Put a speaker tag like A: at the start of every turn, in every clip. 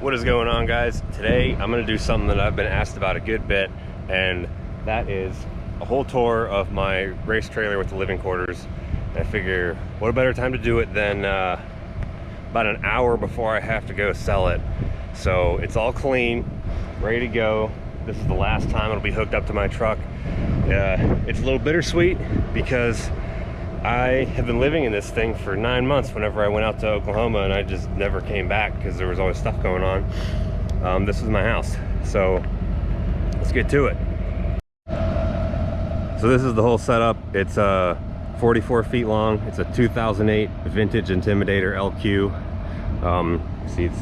A: What is going on, guys? Today I'm going to do something that I've been asked about a good bit, and that is a whole tour of my race trailer with the living quarters. And I figure what a better time to do it than about an hour before I have to go sell it. So it's all clean, ready to go. This is the last time it'll be hooked up to my truck. It's a little bittersweet because I have been living in this thing for 9 months whenever I went out to Oklahoma, and I just never came back because there was always stuff going on. This is my house, so let's get to it. So this is the whole setup. It's 44 feet long. It's a 2008 Vintage Intimidator LQ. See, it's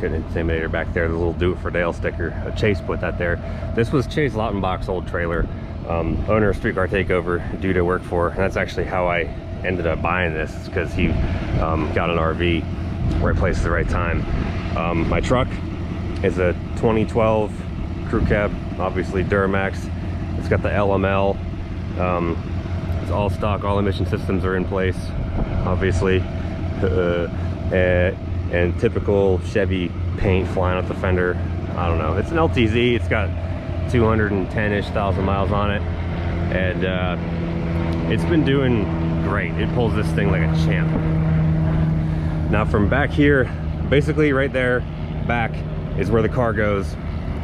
A: an Intimidator back there, the little Do It For Dale sticker. Chase put that there. This was Chase Lautenbach's old trailer. Owner of Streetcar Takeover, dude I work for, and that's actually how I ended up buying this, because he got an RV, right place at the right time. My truck is a 2012 crew cab, obviously Duramax. It's got the LML. It's all stock, all emission systems are in place, obviously, and typical Chevy paint flying out the fender. I don't know, it's an LTZ. It's got 210-ish thousand miles on it, and it's been doing great. It pulls this thing like a champ. Now from back here, basically right there back is where the car goes,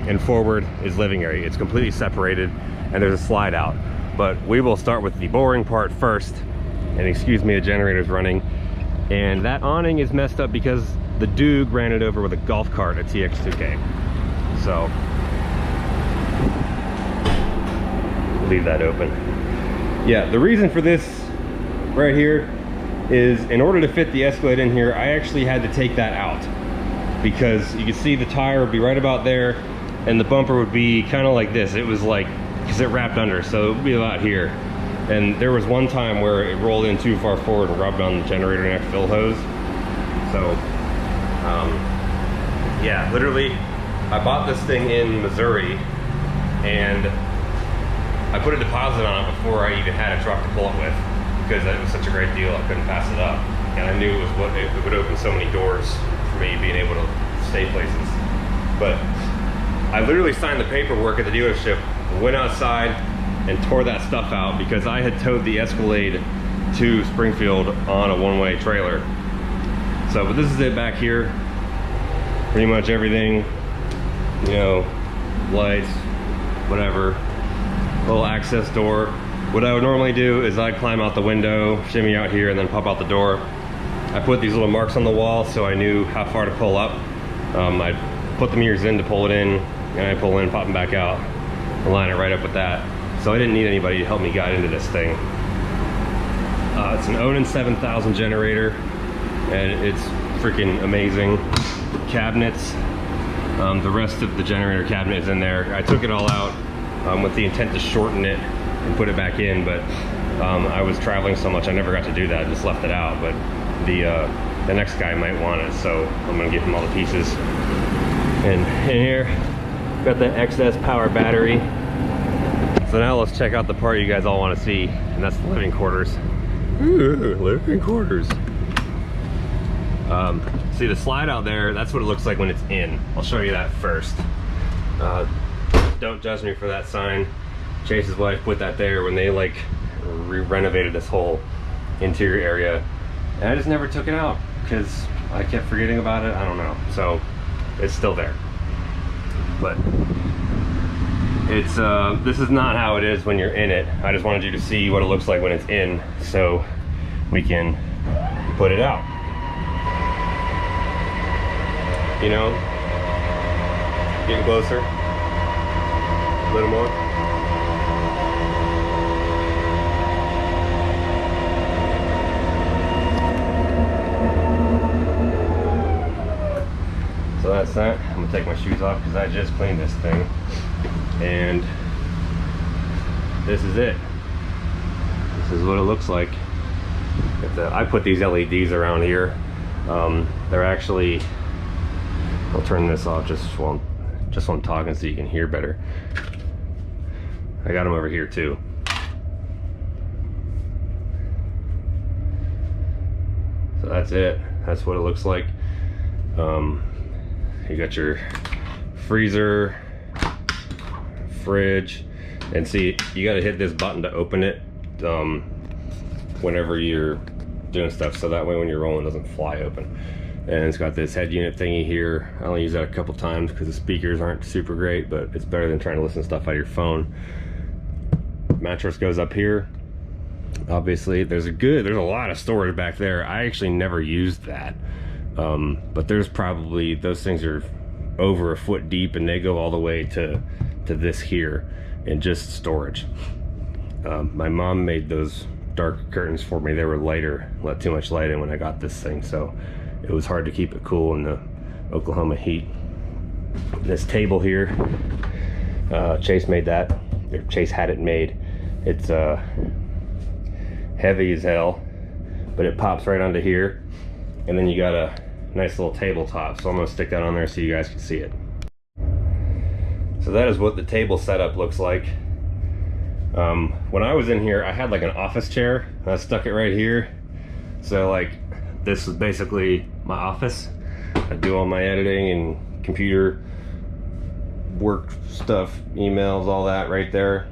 A: and forward is living area. It's completely separated, and there's a slide out. But we will start with the boring part first, and excuse me, the generator's running, and that awning is messed up because the Duke ran it over with a golf cart at TX2K. So leave that open. Yeah, the reason for this right here is, in order to fit the Escalade in here, I actually had to take that out, because you can see the tire would be right about there and the bumper would be kind of like this. It was like, because it wrapped under, so it would be about here. And there was one time where it rolled in too far forward and rubbed on the generator neck fill hose. So yeah, literally I bought this thing in Missouri, and I put a deposit on it before I even had a truck to pull it with, because it was such a great deal I couldn't pass it up, and I knew it was what it would open so many doors for me being able to stay places. But I literally signed the paperwork at the dealership, went outside and tore that stuff out, because I had towed the Escalade to Springfield on a one-way trailer. So, but this is it back here. Pretty much everything, you know, lights, whatever. Little access door. What I would normally do is I'd climb out the window, shimmy out here, and then pop out the door. I put these little marks on the wall so I knew how far to pull up. I'd put the mirrors in to pull it in, and I pull in, pop them back out, and line it right up with that. So I didn't need anybody to help me guide into this thing. It's an Onan 7000 generator, and it's freaking amazing. Cabinets. The rest of the generator cabinet is in there. I took it all out with the intent to shorten it and put it back in, but I was traveling so much I never got to do that. I just left it out. But the next guy might want it, so I'm gonna give him all the pieces. And in here, got the XS power battery. So now let's check out the part you guys all want to see, and that's the living quarters. Ooh, living quarters. See the slide out there, that's what it looks like when it's in. I'll show you that first. Don't judge me for that sign. Chase's wife put that there when they like renovated this whole interior area, and I just never took it out because I kept forgetting about it. I don't know, so it's still there. But it's this is not how it is when you're in it. I just wanted you to see what it looks like when it's in, so we can put it out. You know, getting closer. A little more. So that's that. I'm gonna take my shoes off because I just cleaned this thing, and this is it. This is what it looks like. I put these LEDs around here. They're actually, I'll turn this off just while I'm talking so you can hear better. I got them over here too. So that's it. That's what it looks like. You got your freezer, fridge, and see, you got to hit this button to open it whenever you're doing stuff, so that way when you're rolling it doesn't fly open. And it's got this head unit thingy here. I only use that a couple times because the speakers aren't super great, but it's better than trying to listen to stuff out of your phone. Mattress goes up here. Obviously there's a lot of storage back there. I actually never used that, but there's probably, those things are over a foot deep, and they go all the way to this here in just storage. My mom made those dark curtains for me. They were lighter, let too much light in when I got this thing, so it was hard to keep it cool in the Oklahoma heat. This table here, Chase made that, or Chase had it made. It's heavy as hell, but it pops right onto here, and then you got a nice little tabletop, so I'm gonna stick that on there so you guys can see it. So that is what the table setup looks like. When I was in here, I had like an office chair, and I stuck it right here, so like this is basically my office. I do all my editing and computer work stuff, emails, all that right there.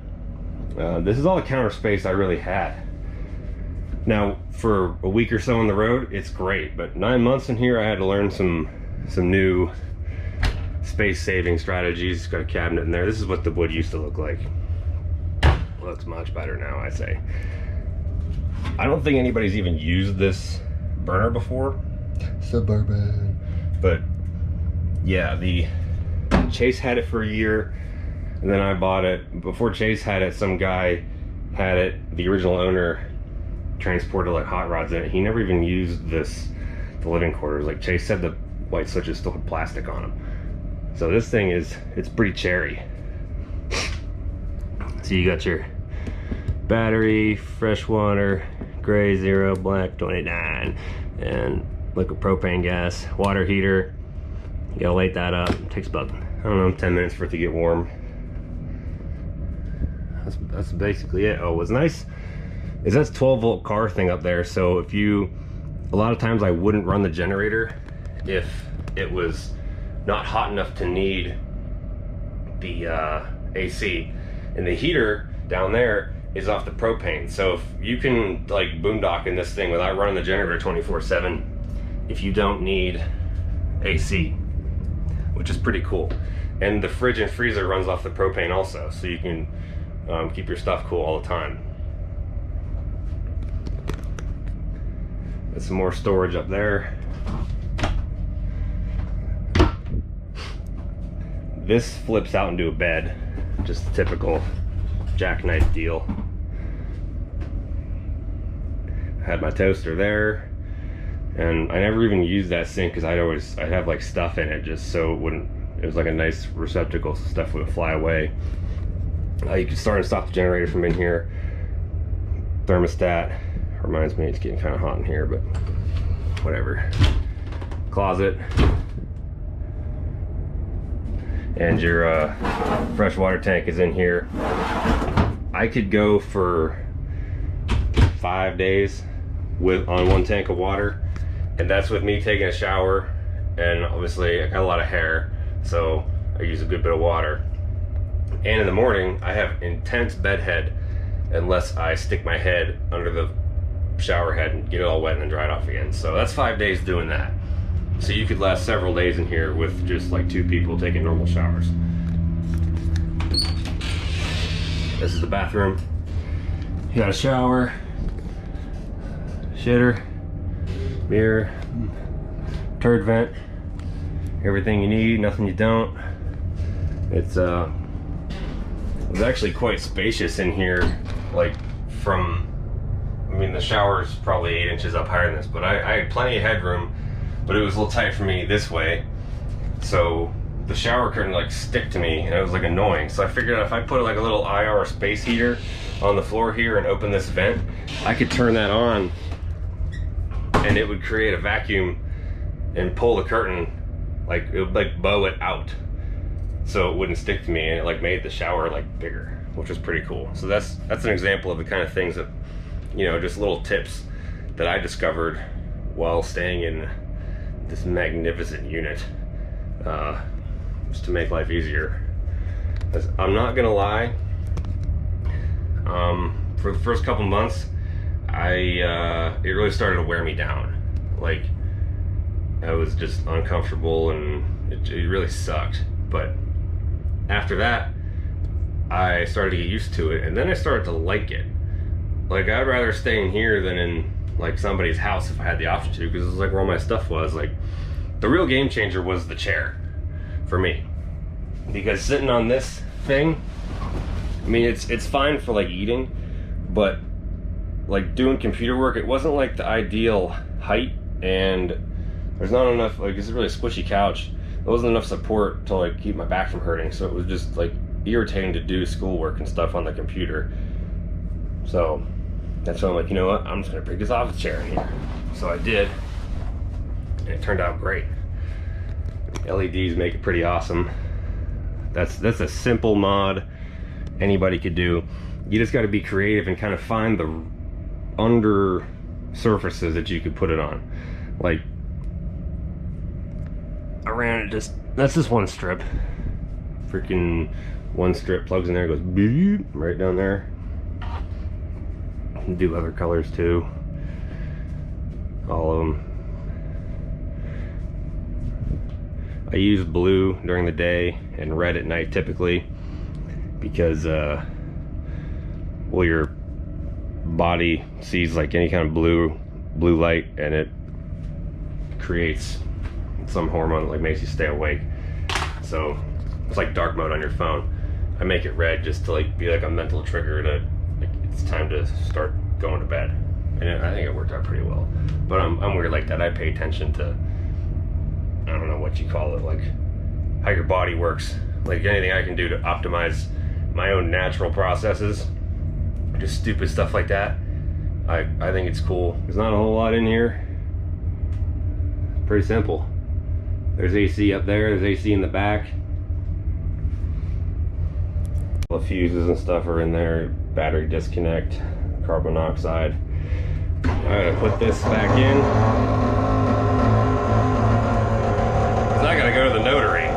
A: This is all the counter space I really had. Now for a week or so on the road, it's great, but 9 months in here, I had to learn some new space saving strategies. Got a cabinet in there. This is what the wood used to look like. Looks much better now, I say. I don't think anybody's even used this burner before. Suburban. But yeah, the Chase had it for a year, and then I bought it. Before Chase had it, some guy had it. The original owner transported like hot rods in it. He never even used this, the living quarters. Like Chase said, the white switches still had plastic on them. So this thing it's pretty cherry. So you got your battery, fresh water, gray 0, black 29, and liquid propane gas, water heater. You gotta light that up. It takes about, I don't know, 10 minutes for it to get warm. That's basically it. Oh, what's nice is that's 12-volt car thing up there. So if you, a lot of times I wouldn't run the generator if it was not hot enough to need the AC. And the heater down there is off the propane. So if you can like boondock in this thing without running the generator 24/7, if you don't need AC, which is pretty cool. And the fridge and freezer runs off the propane also, so you can keep your stuff cool all the time. There's some more storage up there. This flips out into a bed, just a typical jackknife deal. Had my toaster there, and I never even used that sink because I'd have like stuff in it just so it was like a nice receptacle so stuff would fly away. You can start and stop the generator from in here. Thermostat, reminds me it's getting kind of hot in here, but whatever. Closet, and your fresh water tank is in here. I could go for 5 days on one tank of water, and that's with me taking a shower, and obviously I got a lot of hair, so I use a good bit of water. And in the morning I have intense bedhead unless I stick my head under the shower head and get it all wet and then dry it off again. So that's 5 days doing that. So you could last several days in here with just like 2 people taking normal showers. This is the bathroom. You got a shower, shitter, mirror, turd vent, everything you need, nothing you don't. It was actually quite spacious in here, like I mean the shower's probably 8 inches up higher than this, but I had plenty of headroom, but it was a little tight for me this way, so the shower curtain like stick to me and it was like annoying. So I figured out if I put like a little IR space heater on the floor here and open this vent, I could turn that on and it would create a vacuum and pull the curtain, like it would like bow it out so it wouldn't stick to me, and it like made the shower like bigger, which was pretty cool. So that's an example of the kind of things that, you know, just little tips that I discovered while staying in this magnificent unit. just to make life easier. I'm not gonna lie, for the first couple months, it really started to wear me down. Like, I was just uncomfortable and it really sucked. But after that, I started to get used to it, and then I started to like it. Like, I'd rather stay in here than in like somebody's house if I had the option to, because it was like where all my stuff was. Like, the real game changer was the chair for me, because sitting on this thing, I mean, it's fine for like eating, but like doing computer work, it wasn't like the ideal height, and there's not enough, like, it's a really squishy couch. There wasn't enough support to like keep my back from hurting, so it was just like irritating to do schoolwork and stuff on the computer. So that's why I'm like, you know what, I'm just gonna bring this office chair in here. So I did, and it turned out great. LEDs make it pretty awesome. That's a simple mod anybody could do. You just got to be creative and kind of find the under surfaces that you could put it on. Like, around it, that's just one strip. Freaking one strip plugs in there, goes beep, right down there. Do other colors too, all of them. I use blue during the day and red at night typically, because well, your body sees like any kind of blue light, and it creates some hormone that like makes you stay awake. So it's like dark mode on your phone. I make it red just to like be like a mental trigger to like, it's time to start going to bed. And I think it worked out pretty well. But I'm weird like that. I pay attention to, I don't know what you call it, like how your body works. Like anything I can do to optimize my own natural processes, just stupid stuff like that, I think it's cool. There's not a whole lot in here. Pretty simple. There's AC up there, there's AC in the back. The fuses and stuff are in there, battery disconnect, carbon monoxide. I gotta put this back in, because I gotta go to the notary.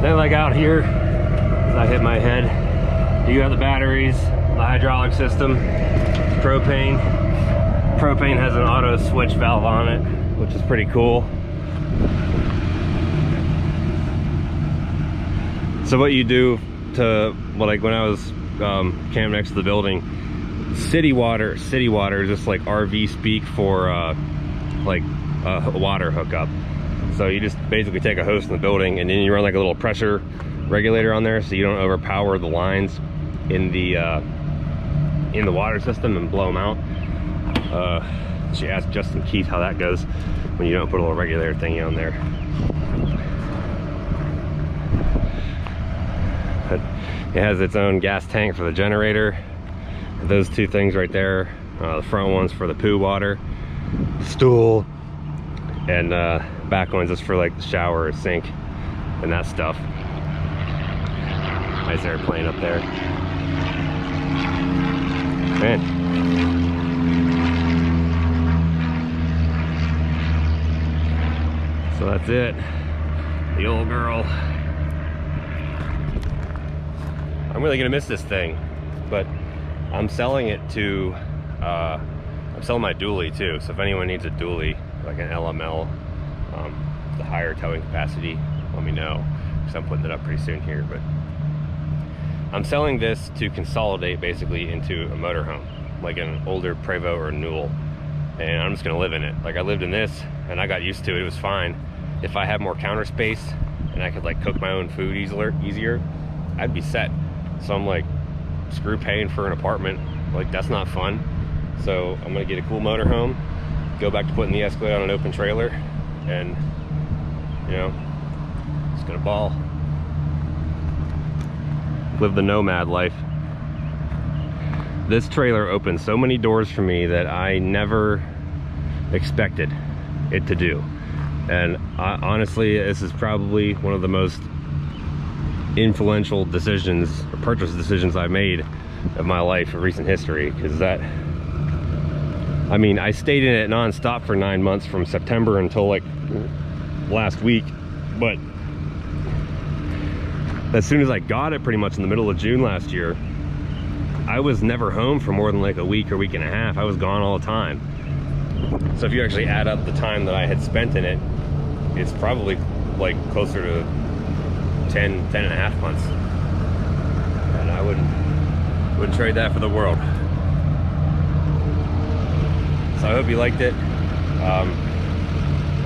A: Then like out here, as I hit my head, you got the batteries, the hydraulic system, propane. Propane has an auto switch valve on it, which is pretty cool. So what you do to, well, like when I was camping next to the building, city water is just like RV speak for like a water hookup. So you just basically take a hose in the building, and then you run like a little pressure regulator on there, so you don't overpower the lines in the water system and blow them out. So you ask Justin Keith how that goes when you don't put a little regulator thingy on there. But it has its own gas tank for the generator. Those two things right there, the front one's for the poo water, stool, and back one's just for like the shower or sink and that stuff. Nice airplane up there. Man. So that's it. The old girl. I'm really gonna miss this thing, but I'm selling it to, I'm selling my dually too. So if anyone needs a dually, like an LML, the higher towing capacity, let me know, because I'm putting it up pretty soon here. But I'm selling this to consolidate basically into a motorhome, like an older Prevost or a Newell, and I'm just gonna live in it. Like I lived in this and I got used to it, it was fine. If I had more counter space and I could like cook my own food easier, I'd be set. So I'm like, screw paying for an apartment, like that's not fun. So I'm gonna get a cool motorhome, go back to putting the Escalade on an open trailer, and you know, just gonna ball. Live the nomad life. This trailer opened so many doors for me that I never expected it to do. And honestly, this is probably one of the most influential decisions or purchase decisions I've made of my life in recent history, because that, I mean, I stayed in it non-stop for 9 months from September until like last week, But as soon as I got it, pretty much in the middle of June last year, I was never home for more than like a week or week and a half. I was gone all the time. So if you actually add up the time that I had spent in it, it's probably like closer to 10 and a half months. And I wouldn't trade that for the world. So I hope you liked it.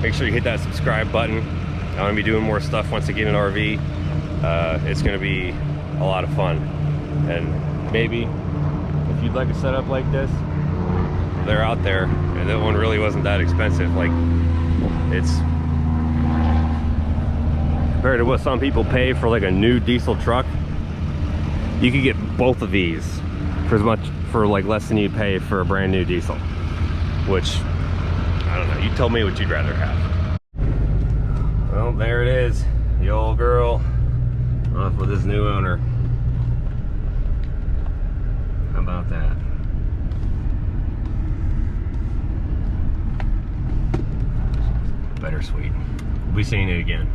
A: Make sure you hit that subscribe button. I'm gonna be doing more stuff once I get an RV. It's gonna be a lot of fun. And maybe if you'd like a setup like this, they're out there, and that one really wasn't that expensive. Like, it's compared to what some people pay for like a new diesel truck, you could get both of these for like less than you'd pay for a brand new diesel. Which, I don't know, you tell me what you'd rather have. Well, there it is, the old girl off with his new owner. How about that? Bittersweet. We'll be seeing it again.